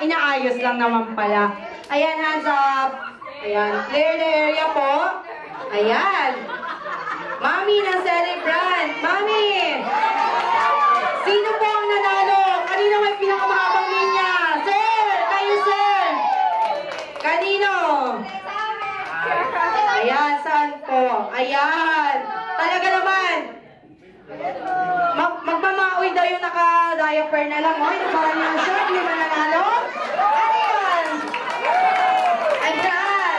inaayos lang naman pala. Ayan, hands up. Ayan, clear the area po. Ayan. Mami ng celebrant. Mami! Sino po ang nanalo? Kanino may pinakamahabang linya? Sir! Kayo, sir! Kanino? Ayan, saan po? Ayan. Talaga naman. Magmamaoy daw yung naka-diaper na lang. Oy, nabahan niya siya. Hindi ba nanalo? Ano yan? Ayan.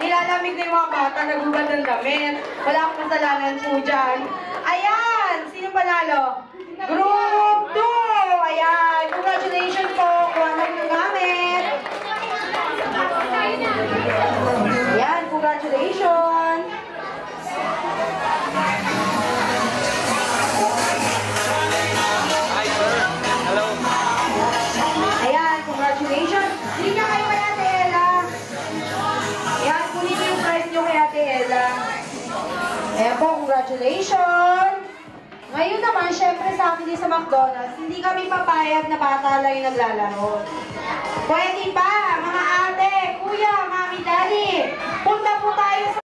Nilalamig na yung mga bata. Nagubad ng damit. Wala akong kasalanan po dyan. Ayan. Sino panalo? Group 2. Ayan. Congratulations po. Kuha na yung gamit. Ayan. Congratulations. Ayan, congratulations. Hindi niya kayo kay Ate Ella. Ayan, kunin niyo yung prize niyo kay Ate Ella. Ayan po, congratulations. Ngayon naman, syempre sa akin din sa McDonald's, hindi kami papayag na bata lang yung naglalaro. Pwede ba, mga ate, kuya, mami, daddy, punta po tayo sa